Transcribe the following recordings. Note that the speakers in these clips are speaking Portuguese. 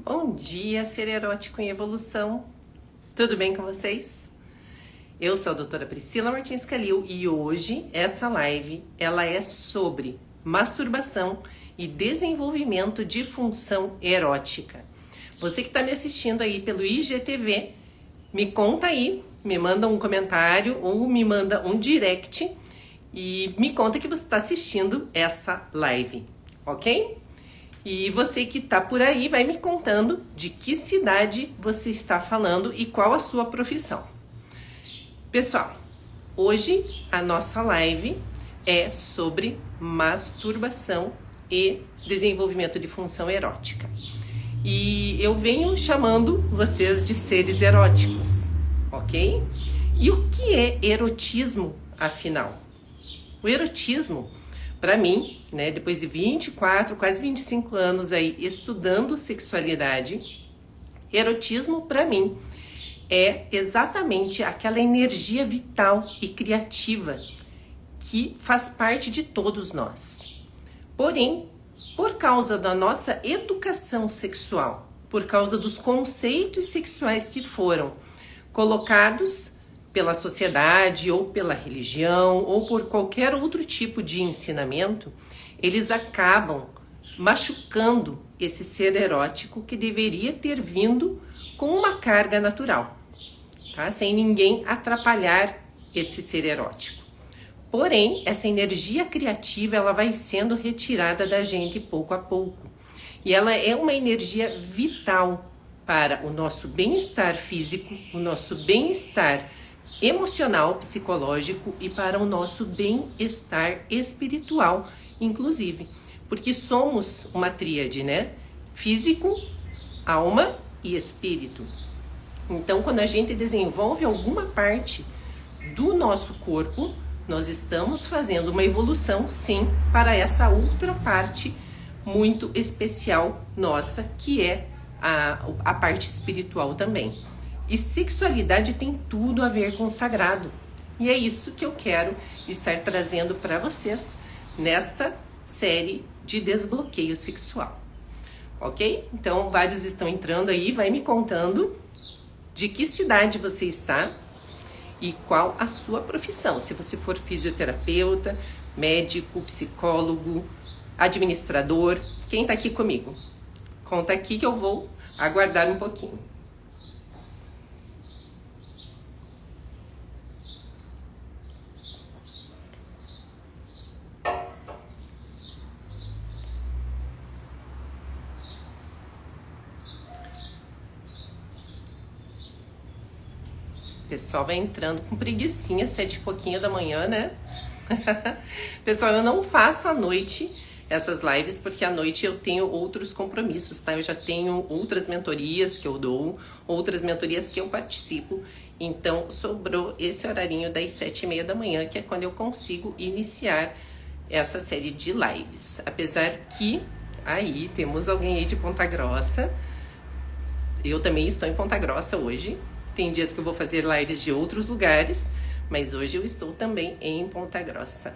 Bom dia, ser erótico em evolução. Tudo bem com vocês? Eu sou a doutora Priscila Martins Calil e hoje essa live ela é sobre masturbação e desenvolvimento de função erótica. Você que está me assistindo aí pelo IGTV, me conta aí, me manda um comentário ou me manda um direct e me conta que você está assistindo essa live, ok? E você que está por aí vai me contando de que cidade você está falando e qual a sua profissão. Pessoal, hoje a nossa live é sobre masturbação e desenvolvimento de função erótica. E eu venho chamando vocês de seres eróticos, ok? E o que é erotismo, afinal? O erotismo, para mim, né, depois de 24, quase 25 anos aí estudando sexualidade, erotismo para mim é exatamente aquela energia vital e criativa que faz parte de todos nós. Porém, por causa da nossa educação sexual, por causa dos conceitos sexuais que foram colocados pela sociedade ou pela religião ou por qualquer outro tipo de ensinamento, eles acabam machucando esse ser erótico que deveria ter vindo com uma carga natural, tá? Sem ninguém atrapalhar esse ser erótico. Porém, essa energia criativa ela vai sendo retirada da gente pouco a pouco. E ela é uma energia vital para o nosso bem-estar físico, o nosso bem-estar emocional, psicológico e para o nosso bem-estar espiritual, inclusive. Porque somos uma tríade, né? Físico, alma e espírito. Então, quando a gente desenvolve alguma parte do nosso corpo, nós estamos fazendo uma evolução, sim, para essa outra parte muito especial nossa, que é a parte espiritual também. E sexualidade tem tudo a ver com o sagrado. E é isso que eu quero estar trazendo para vocês nesta série de desbloqueio sexual. Ok? Então, vários estão entrando aí, vai me contando de que cidade você está e qual a sua profissão. Se você for fisioterapeuta, médico, psicólogo, administrador, quem está aqui comigo? Conta aqui que eu vou aguardar um pouquinho. O pessoal vai entrando com preguicinha, 7 e pouquinho da manhã, né? Pessoal, eu não faço à noite essas lives, porque à noite eu tenho outros compromissos, tá? Eu já tenho outras mentorias que eu dou, outras mentorias que eu participo. Então, sobrou esse horarinho das 7h30 da manhã, que é quando eu consigo iniciar essa série de lives. Apesar que, aí, temos alguém aí de Ponta Grossa. Eu também estou em Ponta Grossa hoje. Tem dias que eu vou fazer lives de outros lugares, mas hoje eu estou também em Ponta Grossa.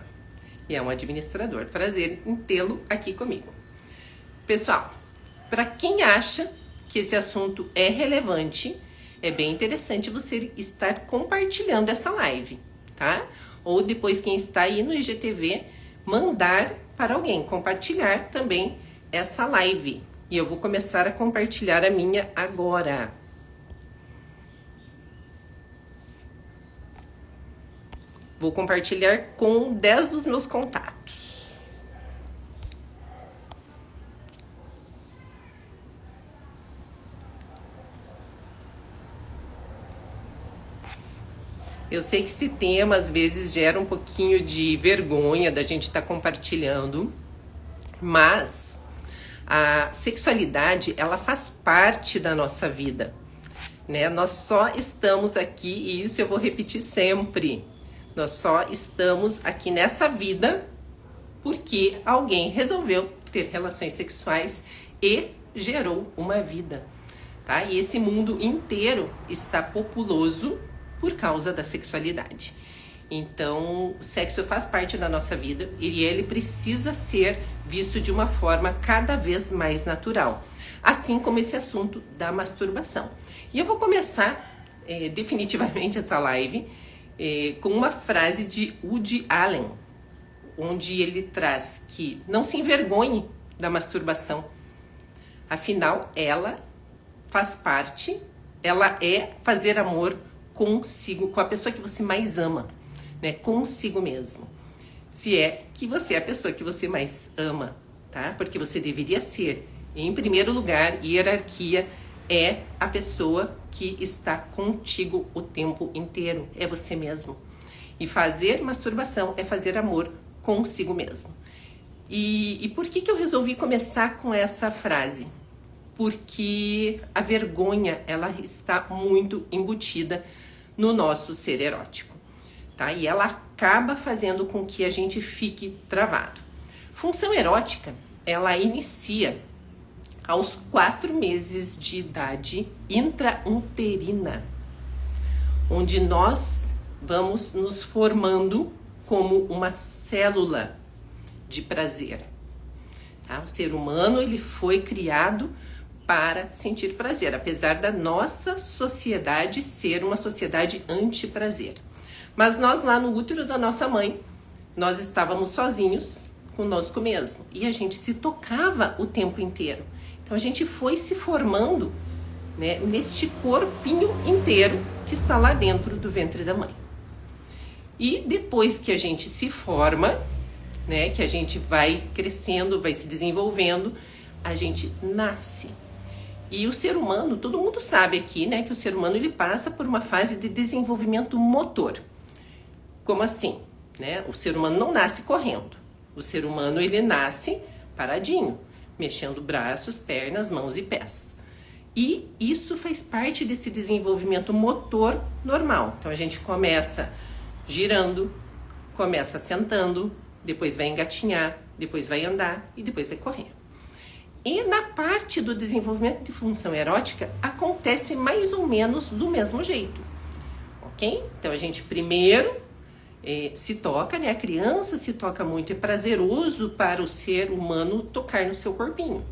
E é um administrador. Prazer em tê-lo aqui comigo. Pessoal, para quem acha que esse assunto é relevante, é bem interessante você estar compartilhando essa live, tá? Ou depois quem está aí no IGTV, mandar para alguém, compartilhar também essa live. E eu vou começar a compartilhar a minha agora. Vou compartilhar com 10 dos meus contatos. Eu sei que esse tema às vezes gera um pouquinho de vergonha da gente estar compartilhando, mas a sexualidade, ela faz parte da nossa vida, né? Nós só estamos aqui, e isso eu vou repetir sempre, nós só estamos aqui nessa vida porque alguém resolveu ter relações sexuais e gerou uma vida, tá? E esse mundo inteiro está populoso por causa da sexualidade. Então, o sexo faz parte da nossa vida e ele precisa ser visto de uma forma cada vez mais natural, assim como esse assunto da masturbação. E eu vou começar definitivamente essa live com uma frase de Woody Allen, onde ele traz que não se envergonhe da masturbação, afinal ela faz parte, ela é fazer amor consigo, com a pessoa que você mais ama, né? Consigo mesmo. Se é que você é a pessoa que você mais ama, tá? Porque você deveria ser, em primeiro lugar, hierarquia, é a pessoa que está contigo o tempo inteiro, é você mesmo. E fazer masturbação é fazer amor consigo mesmo. E por que eu resolvi começar com essa frase? Porque a vergonha, ela está muito embutida no nosso ser erótico, tá? E ela acaba fazendo com que a gente fique travado. Função erótica, ela inicia aos 4 meses de idade intrauterina, onde nós vamos nos formando como uma célula de prazer, tá? O ser humano, ele foi criado para sentir prazer, apesar da nossa sociedade ser uma sociedade anti-prazer. Mas nós lá no útero da nossa mãe, nós estávamos sozinhos conosco mesmo e a gente se tocava o tempo inteiro. Então a gente foi se formando, né, neste corpinho inteiro que está lá dentro do ventre da mãe. E depois que a gente se forma, né, que a gente vai crescendo, vai se desenvolvendo, a gente nasce. E o ser humano, todo mundo sabe aqui, né, que o ser humano ele passa por uma fase de desenvolvimento motor. Como assim? Né? O ser humano não nasce correndo. O ser humano ele nasce paradinho, mexendo braços, pernas, mãos e pés. E isso faz parte desse desenvolvimento motor normal. Então a gente começa girando, começa sentando, depois vai engatinhar, depois vai andar e depois vai correr. E na parte do desenvolvimento de função erótica, acontece mais ou menos do mesmo jeito, ok? Então a gente primeiro se toca, né? A criança se toca muito, é prazeroso para o ser humano tocar no seu corpinho.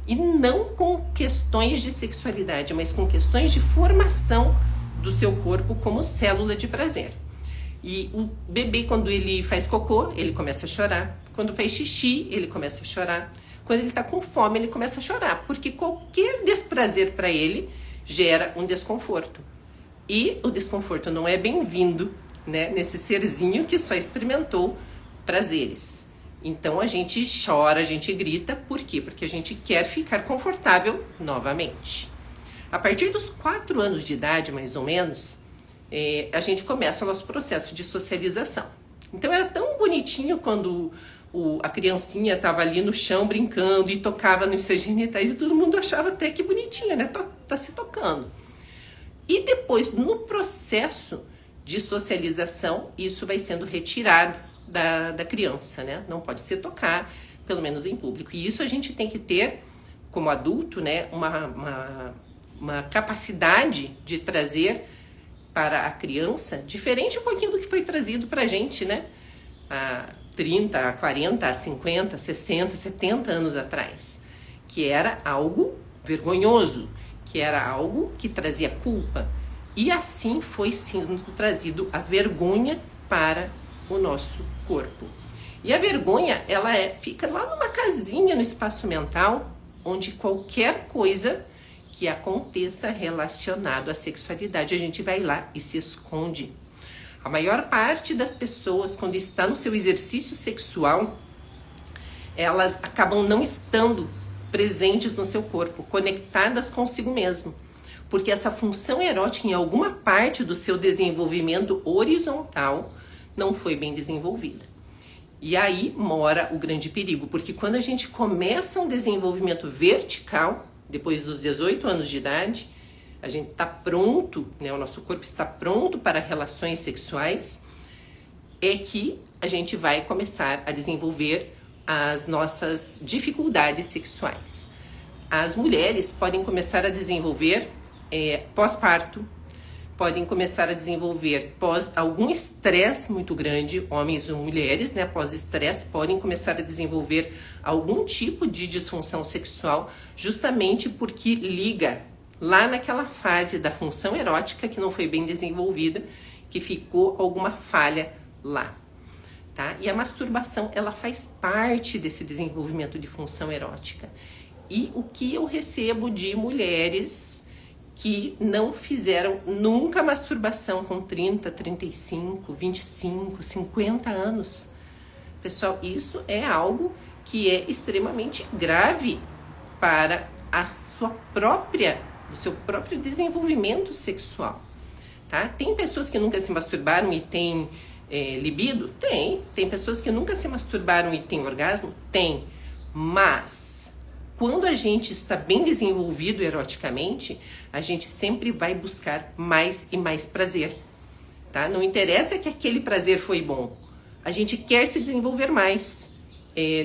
E não com questões de sexualidade, mas com questões de formação do seu corpo como célula de prazer. E o bebê, quando ele faz cocô, ele começa a chorar. Quando faz xixi, ele começa a chorar. Quando ele está com fome, ele começa a chorar, porque qualquer desprazer para ele gera um desconforto. E o desconforto não é bem-vindo, né, nesse serzinho que só experimentou prazeres. Então a gente chora, a gente grita, por quê? Porque a gente quer ficar confortável novamente. A partir dos 4 anos de idade, mais ou menos, a gente começa o nosso processo de socialização. Então era tão bonitinho quando a criancinha estava ali no chão brincando e tocava nos seus genitais e todo mundo achava até que bonitinho, né? Tá se tocando. E depois, no processo de socialização, isso vai sendo retirado da criança, né? Não pode se tocar, pelo menos em público. E isso a gente tem que ter, como adulto, né? Uma capacidade de trazer para a criança, diferente um pouquinho do que foi trazido para a gente, né? 30, 40, 50, 60, 70 anos atrás, que era algo vergonhoso, que era algo que trazia culpa. E assim foi sendo trazido a vergonha para o nosso corpo. E a vergonha, ela fica lá numa casinha no espaço mental, onde qualquer coisa que aconteça relacionado à sexualidade, a gente vai lá e se esconde. A maior parte das pessoas, quando está no seu exercício sexual, elas acabam não estando presentes no seu corpo, conectadas consigo mesmo. Porque essa função erótica, em alguma parte do seu desenvolvimento horizontal, não foi bem desenvolvida. E aí mora o grande perigo, porque quando a gente começa um desenvolvimento vertical, depois dos 18 anos de idade, a gente está pronto, né? O nosso corpo está pronto para relações sexuais, é que a gente vai começar a desenvolver as nossas dificuldades sexuais. As mulheres podem começar a desenvolver pós-parto, podem começar a desenvolver pós algum estresse muito grande, homens ou mulheres, né, pós estresse, podem começar a desenvolver algum tipo de disfunção sexual, justamente porque liga lá naquela fase da função erótica que não foi bem desenvolvida, que ficou alguma falha lá. Tá? E a masturbação, ela faz parte desse desenvolvimento de função erótica. E o que eu recebo de mulheres que não fizeram nunca masturbação com 30, 35, 25, 50 anos. Pessoal, isso é algo que é extremamente grave para o seu próprio desenvolvimento sexual. Tá? Tem pessoas que nunca se masturbaram e têm libido? Tem. Tem pessoas que nunca se masturbaram e têm orgasmo? Tem. Mas quando a gente está bem desenvolvido eroticamente, a gente sempre vai buscar mais e mais prazer. Tá? Não interessa que aquele prazer foi bom. A gente quer se desenvolver mais.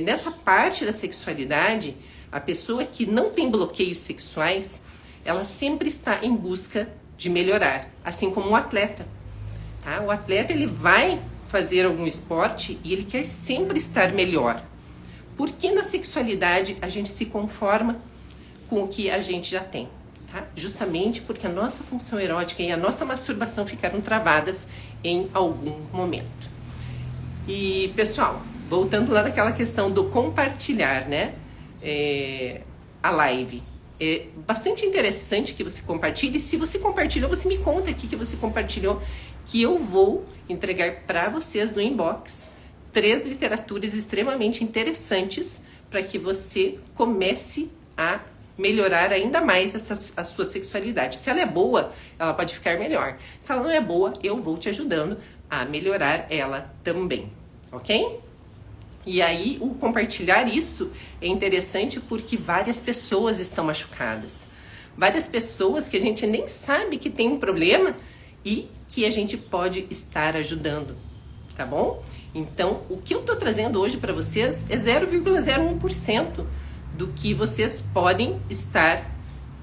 Nessa parte da sexualidade, a pessoa que não tem bloqueios sexuais, ela sempre está em busca de melhorar, assim como o atleta. Tá? O atleta, ele vai fazer algum esporte e ele quer sempre estar melhor. Porque na sexualidade a gente se conforma com o que a gente já tem. Tá? Justamente porque a nossa função erótica e a nossa masturbação ficaram travadas em algum momento. E, pessoal, voltando lá naquela questão do compartilhar, né? A live. É bastante interessante que você compartilhe. Se você compartilhou, você me conta aqui que você compartilhou, que eu vou entregar para vocês no inbox 3 literaturas extremamente interessantes para que você comece a melhorar ainda mais a sua sexualidade. Se ela é boa, ela pode ficar melhor. Se ela não é boa, eu vou te ajudando a melhorar ela também, ok? E aí, o compartilhar isso é interessante porque várias pessoas estão machucadas. Várias pessoas que a gente nem sabe que tem um problema e que a gente pode estar ajudando, tá bom? Então, o que eu tô trazendo hoje para vocês é 0,01% do que vocês podem estar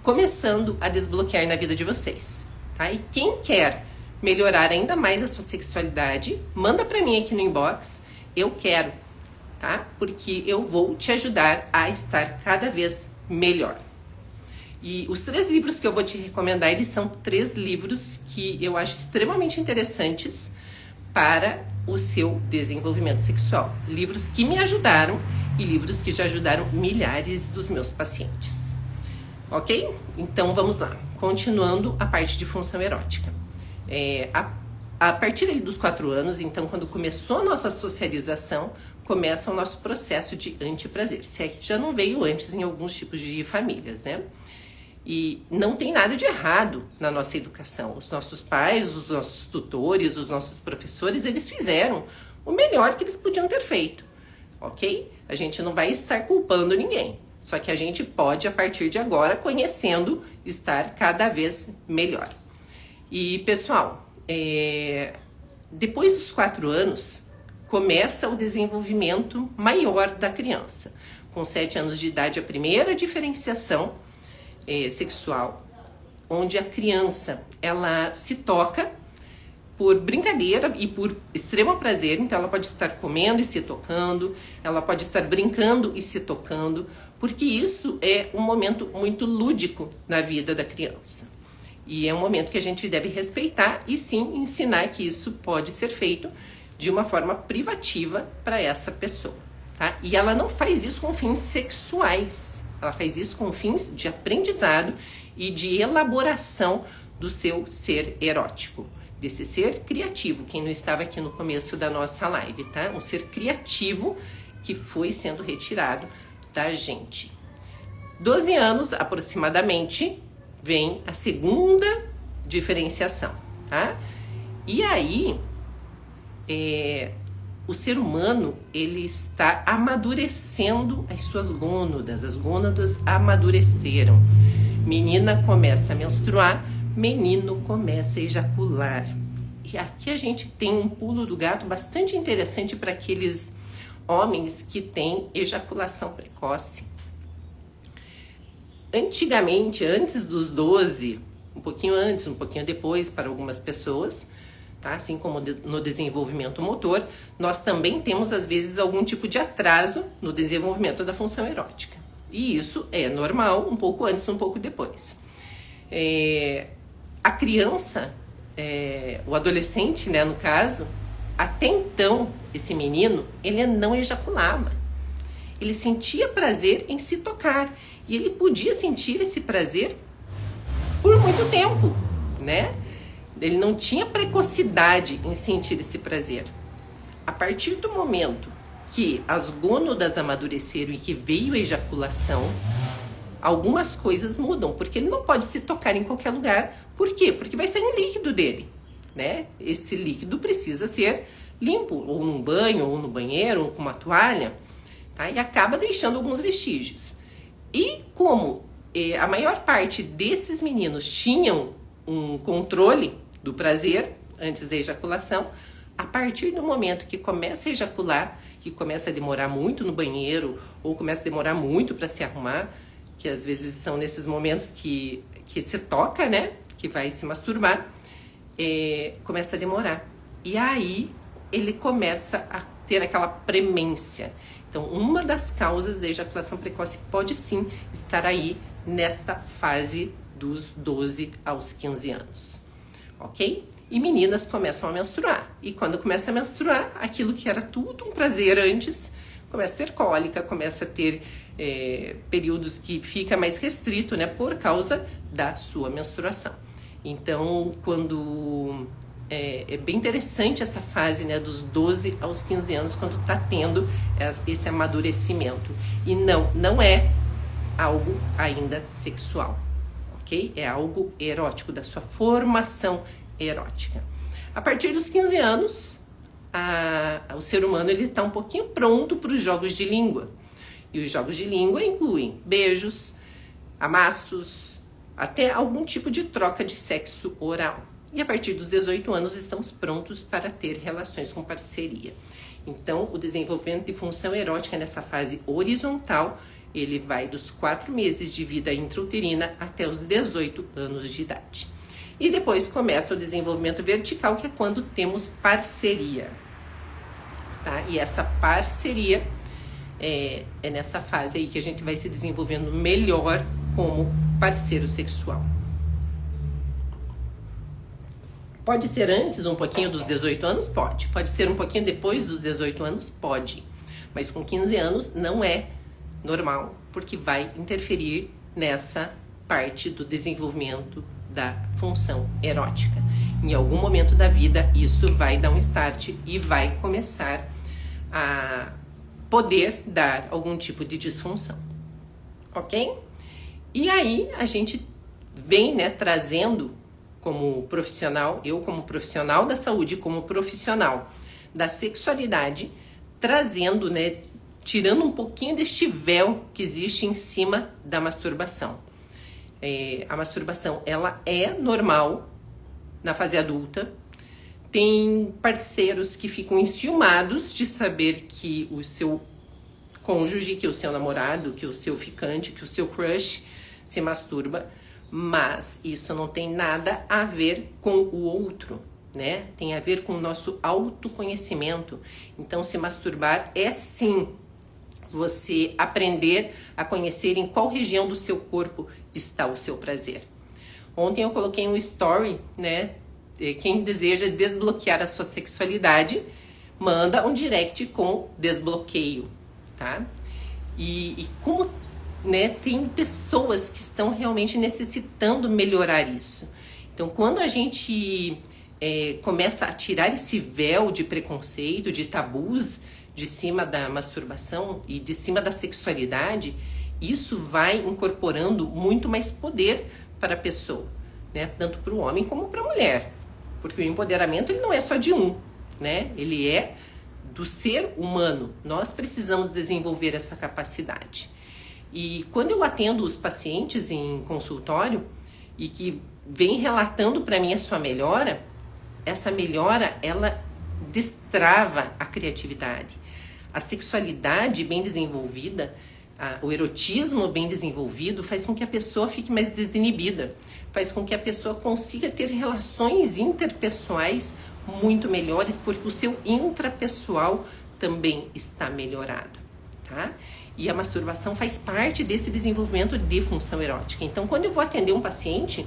começando a desbloquear na vida de vocês, tá? E quem quer melhorar ainda mais a sua sexualidade, manda para mim aqui no inbox, eu quero, tá? Porque eu vou te ajudar a estar cada vez melhor. E os 3 livros que eu vou te recomendar, eles são 3 livros que eu acho extremamente interessantes para o seu desenvolvimento sexual. Livros que me ajudaram e livros que já ajudaram milhares dos meus pacientes. Ok? Então vamos lá. Continuando a parte de função erótica. A partir ali dos 4 anos, então, quando começou a nossa socialização, começa o nosso processo de antiprazer. Se é que já não veio antes em alguns tipos de famílias, né? E não tem nada de errado na nossa educação. Os nossos pais, os nossos tutores, os nossos professores, eles fizeram o melhor que eles podiam ter feito, ok? A gente não vai estar culpando ninguém. Só que a gente pode, a partir de agora, conhecendo, estar cada vez melhor. E, pessoal, depois dos 4 anos, começa o desenvolvimento maior da criança. Com 7 anos de idade, a primeira diferenciação sexual, onde a criança ela se toca por brincadeira e por extremo prazer. Então ela pode estar comendo e se tocando, ela pode estar brincando e se tocando, porque isso é um momento muito lúdico na vida da criança. E é um momento que a gente deve respeitar e sim ensinar que isso pode ser feito de uma forma privativa para essa pessoa. Tá? E ela não faz isso com fins sexuais, ela faz isso com fins de aprendizado e de elaboração do seu ser erótico, desse ser criativo, quem não estava aqui no começo da nossa live, tá? Um ser criativo que foi sendo retirado da gente. 12 anos, aproximadamente, vem a segunda diferenciação, tá? E aí, o ser humano, ele está amadurecendo as suas gônadas. As gônadas amadureceram. Menina começa a menstruar, menino começa a ejacular. E aqui a gente tem um pulo do gato bastante interessante para aqueles homens que têm ejaculação precoce. Antigamente, antes dos 12, um pouquinho antes, um pouquinho depois para algumas pessoas, tá? Assim como no desenvolvimento motor, nós também temos às vezes algum tipo de atraso no desenvolvimento da função erótica. E isso é normal, um pouco antes, um pouco depois. A criança, o adolescente, né, no caso, até então, esse menino, ele não ejaculava. Ele sentia prazer em se tocar. E ele podia sentir esse prazer por muito tempo, né? Ele não tinha precocidade em sentir esse prazer. A partir do momento que as gônadas amadureceram e que veio a ejaculação, algumas coisas mudam, porque ele não pode se tocar em qualquer lugar. Por quê? Porque vai sair um líquido dele, né? Esse líquido precisa ser limpo, ou num banho, ou no banheiro, ou com uma toalha, tá? E acaba deixando alguns vestígios. E como a maior parte desses meninos tinham um controle do prazer antes da ejaculação, a partir do momento que começa a ejacular, que começa a demorar muito no banheiro, ou começa a demorar muito para se arrumar, que às vezes são nesses momentos que se toca, né? Que vai se masturbar, começa a demorar. E aí ele começa a ter aquela premência. Então, uma das causas da ejaculação precoce pode sim estar aí nesta fase dos 12 aos 15 anos, ok? E meninas começam a menstruar. E quando começa a menstruar, aquilo que era tudo um prazer antes, começa a ter cólica, começa a ter períodos que fica mais restrito, né? Por causa da sua menstruação. Então, quando... É bem interessante essa fase, né, dos 12 aos 15 anos, quando está tendo esse amadurecimento. E não é algo ainda sexual, ok? É algo erótico, da sua formação erótica. A partir dos 15 anos, o ser humano está um pouquinho pronto para os jogos de língua. E os jogos de língua incluem beijos, amassos, até algum tipo de troca de sexo oral. E a partir dos 18 anos estamos prontos para ter relações com parceria. Então, o desenvolvimento de função erótica nessa fase horizontal, ele vai dos 4 meses de vida intrauterina até os 18 anos de idade. E depois começa o desenvolvimento vertical, que é quando temos parceria. Tá? E essa parceria é nessa fase aí que a gente vai se desenvolvendo melhor como parceiro sexual. Pode ser antes, um pouquinho dos 18 anos? Pode. Pode ser um pouquinho depois dos 18 anos? Pode. Mas com 15 anos não é normal, porque vai interferir nessa parte do desenvolvimento da função erótica. Em algum momento da vida, isso vai dar um start e vai começar a poder dar algum tipo de disfunção. Ok? E aí, a gente vem, né, trazendo como profissional, eu como profissional da saúde, como profissional da sexualidade, trazendo, né, tirando um pouquinho deste véu que existe em cima da masturbação. A masturbação, ela é normal na fase adulta. Tem parceiros que ficam enciumados de saber que o seu cônjuge, que o seu namorado, que o seu ficante, que o seu crush se masturba. Mas isso não tem nada a ver com o outro, né? Tem a ver com o nosso autoconhecimento. Então, se masturbar é sim você aprender a conhecer em qual região do seu corpo está o seu prazer. Ontem eu coloquei um story, né? Quem deseja desbloquear a sua sexualidade, manda um direct com desbloqueio, tá? E como... né, tem pessoas que estão realmente necessitando melhorar isso. Então, quando a gente começa a tirar esse véu de preconceito, de tabus de cima da masturbação e de cima da sexualidade, isso vai incorporando muito mais poder para a pessoa, né, tanto para o homem como para a mulher. Porque o empoderamento ele não é só de um, né? Ele é do ser humano. Nós precisamos desenvolver essa capacidade. E quando eu atendo os pacientes em consultório e que vem relatando para mim a sua melhora, essa melhora, ela destrava a criatividade. A sexualidade bem desenvolvida, o erotismo bem desenvolvido faz com que a pessoa fique mais desinibida, faz com que a pessoa consiga ter relações interpessoais muito melhores, porque o seu intrapessoal também está melhorado, tá? E a masturbação faz parte desse desenvolvimento de função erótica. Então, quando eu vou atender um paciente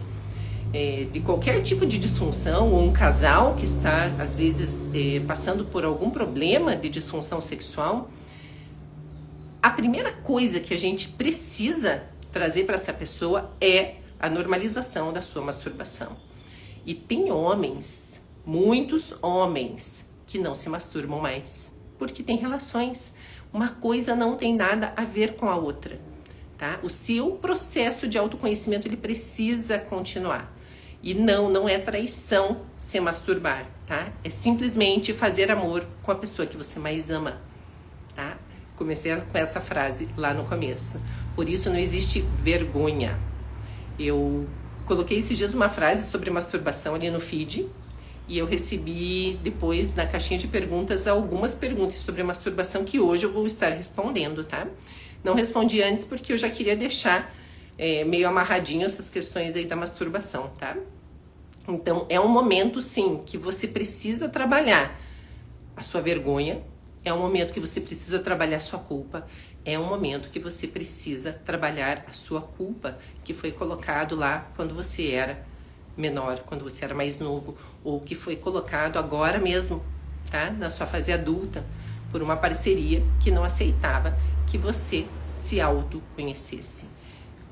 de qualquer tipo de disfunção, ou um casal que está, às vezes, passando por algum problema de disfunção sexual, a primeira coisa que a gente precisa trazer para essa pessoa é a normalização da sua masturbação. E tem homens, muitos homens, que não se masturbam mais, porque tem relações. Uma coisa não tem nada a ver com a outra, tá? O seu processo de autoconhecimento, ele precisa continuar. E não é traição se masturbar, tá? É simplesmente fazer amor com a pessoa que você mais ama, tá? Comecei com essa frase lá no começo. Por isso não existe vergonha. Eu coloquei esses dias uma frase sobre masturbação ali no feed e eu recebi depois na caixinha de perguntas algumas perguntas sobre masturbação que hoje eu vou estar respondendo, tá? Não respondi antes porque eu já queria deixar meio amarradinho essas questões aí da masturbação, tá? Então é um momento sim que você precisa trabalhar a sua vergonha, é um momento que você precisa trabalhar a sua culpa, é um momento que você precisa trabalhar a sua culpa que foi colocado lá quando você era menor, quando você era mais novo, ou que foi colocado agora mesmo, tá? Na sua fase adulta, por uma parceria que não aceitava que você se autoconhecesse,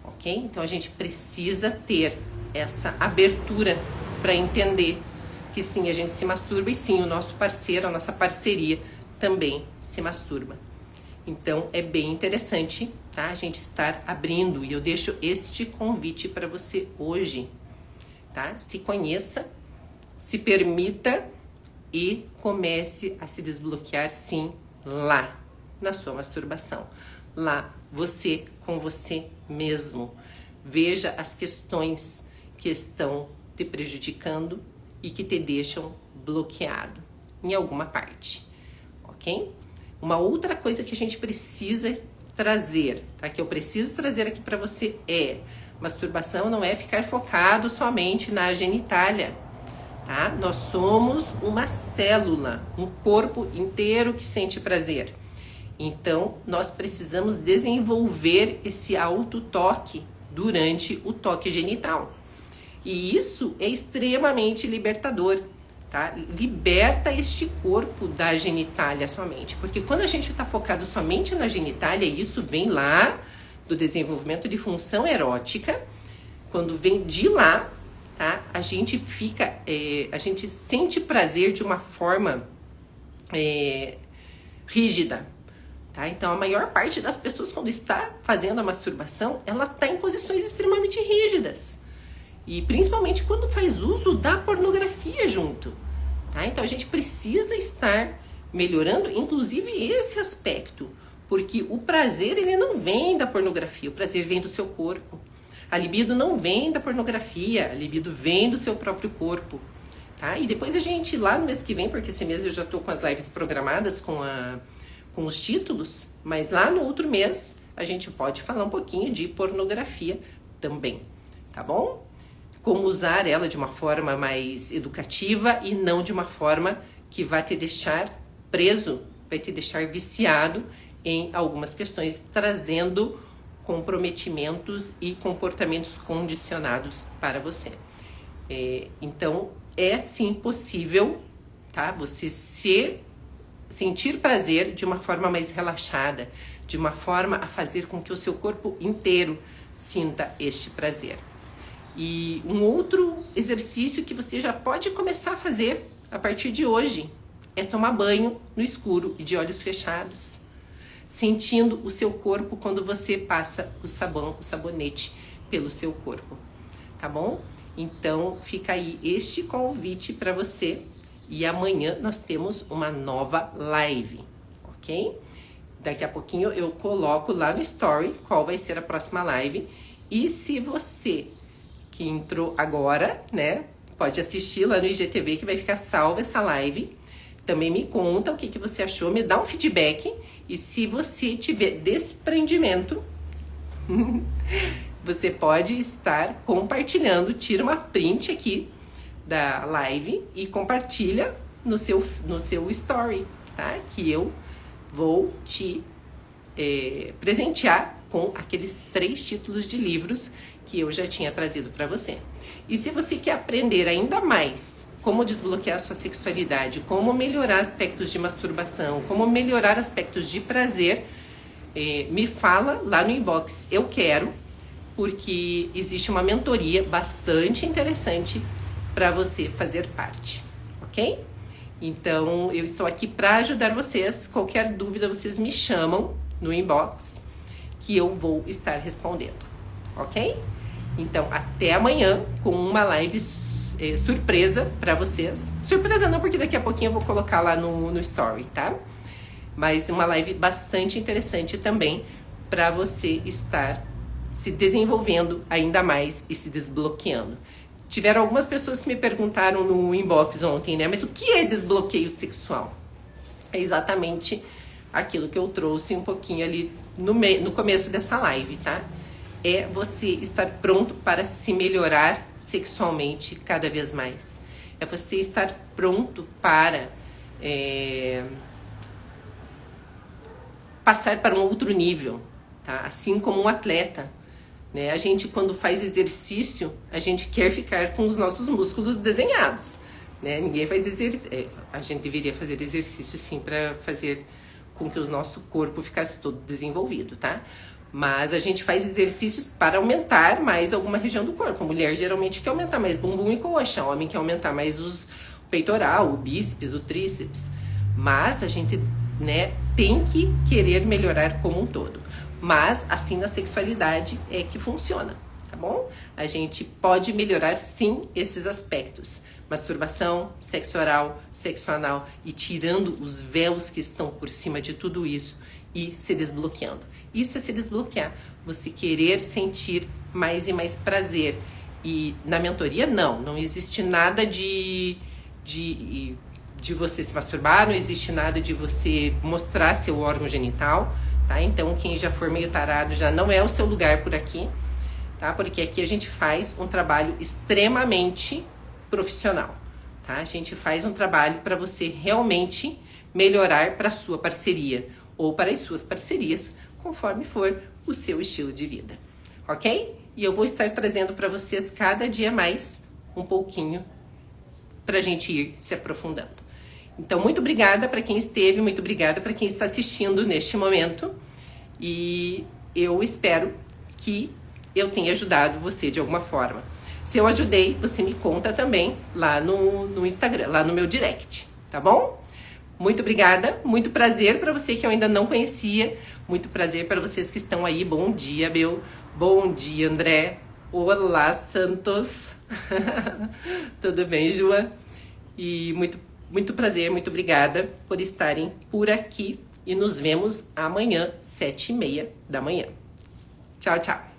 ok? Então a gente precisa ter essa abertura para entender que sim, a gente se masturba e sim, o nosso parceiro, a nossa parceria também se masturba. Então é bem interessante, tá? A gente estar abrindo, e eu deixo este convite para você hoje, tá? Se conheça, se permita e comece a se desbloquear sim lá na sua masturbação. Lá, você com você mesmo. Veja as questões que estão te prejudicando e que te deixam bloqueado em alguma parte, ok? Uma outra coisa que a gente precisa trazer, tá? Que eu preciso trazer aqui para você masturbação não é ficar focado somente na genitália, tá? Nós somos uma célula, um corpo inteiro que sente prazer. Então, nós precisamos desenvolver esse autotoque durante o toque genital. E isso é extremamente libertador, tá? Liberta este corpo da genitália somente. Porque quando a gente está focado somente na genitália, isso vem lá do desenvolvimento de função erótica, quando vem de lá, tá? A gente fica, a gente sente prazer de uma forma rígida, tá? Então a maior parte das pessoas quando está fazendo a masturbação, ela está em posições extremamente rígidas. E principalmente quando faz uso da pornografia junto, tá? Então a gente precisa estar melhorando, inclusive esse aspecto, porque o prazer ele não vem da pornografia, o prazer vem do seu corpo. A libido não vem da pornografia, a libido vem do seu próprio corpo, tá? E depois a gente, lá no mês que vem, porque esse mês eu já tô com as lives programadas com os títulos, mas lá no outro mês a gente pode falar um pouquinho de pornografia também, tá bom? Como usar ela de uma forma mais educativa e não de uma forma que vai te deixar preso, vai te deixar viciado em algumas questões, trazendo comprometimentos e comportamentos condicionados para você. Então, é sim possível, tá? Você sentir prazer de uma forma mais relaxada, de uma forma a fazer com que o seu corpo inteiro sinta este prazer. E um outro exercício que você já pode começar a fazer a partir de hoje é tomar banho no escuro e de olhos fechados, sentindo o seu corpo quando você passa o sabonete pelo seu corpo, tá bom? Então fica aí este convite para você e amanhã nós temos uma nova live, ok? Daqui a pouquinho eu coloco lá no story qual vai ser a próxima live e se você que entrou agora, né, pode assistir lá no IGTV que vai ficar salva essa live. Também me conta o que você achou, me dá um feedback E se você tiver desprendimento, você pode estar compartilhando, tira uma print aqui da live e compartilha no seu story, tá? Que eu vou te presentear com aqueles 3 títulos de livros que eu já tinha trazido para você. E se você quer aprender ainda mais como desbloquear a sua sexualidade, como melhorar aspectos de masturbação, como melhorar aspectos de prazer, me fala lá no inbox, eu quero, porque existe uma mentoria bastante interessante para você fazer parte, ok? Então, eu estou aqui para ajudar vocês. Qualquer dúvida, vocês me chamam no inbox, que eu vou estar respondendo, ok? Então, até amanhã com uma live surpresa para vocês. Surpresa não, porque daqui a pouquinho eu vou colocar lá no story, tá? Mas uma live bastante interessante também para você estar se desenvolvendo ainda mais e se desbloqueando. Tiveram algumas pessoas que me perguntaram no inbox ontem, né? Mas o que é desbloqueio sexual? É exatamente aquilo que eu trouxe um pouquinho ali no começo dessa live, tá? É você estar pronto para se melhorar sexualmente cada vez mais. É você estar pronto para passar para um outro nível, tá? Assim como um atleta, né? A gente, quando faz exercício, a gente quer ficar com os nossos músculos desenhados, né? Ninguém faz exercício. A gente deveria fazer exercício sim para fazer com que o nosso corpo ficasse todo desenvolvido, tá? Mas a gente faz exercícios para aumentar mais alguma região do corpo. A mulher geralmente quer aumentar mais bumbum e coxa, o homem quer aumentar mais o peitoral, o bíceps, o tríceps. Mas a gente, né, tem que querer melhorar como um todo. Mas assim na sexualidade é que funciona, tá bom? A gente pode melhorar sim esses aspectos. Masturbação, sexo oral, sexo anal, e tirando os véus que estão por cima de tudo isso e se desbloqueando. Isso é se desbloquear, você querer sentir mais e mais prazer. E na mentoria não existe nada de você se masturbar, não existe nada de você mostrar seu órgão genital, tá? Então quem já for meio tarado já não é o seu lugar por aqui, tá? Porque aqui a gente faz um trabalho extremamente profissional, tá? A gente faz um trabalho para você realmente melhorar para a sua parceria ou para as suas parcerias, conforme for o seu estilo de vida, ok? E eu vou estar trazendo para vocês cada dia mais um pouquinho para a gente ir se aprofundando. Então, muito obrigada para quem esteve, muito obrigada para quem está assistindo neste momento, e eu espero que eu tenha ajudado você de alguma forma. Se eu ajudei, você me conta também lá no Instagram, lá no meu direct, tá bom? Muito obrigada, muito prazer para você que eu ainda não conhecia, muito prazer para vocês que estão aí. Bom dia, Bel. Bom dia, André. Olá, Santos. Tudo bem, Joa? E muito prazer, muito obrigada por estarem por aqui. E nos vemos amanhã, 7h30 da manhã. Tchau, tchau.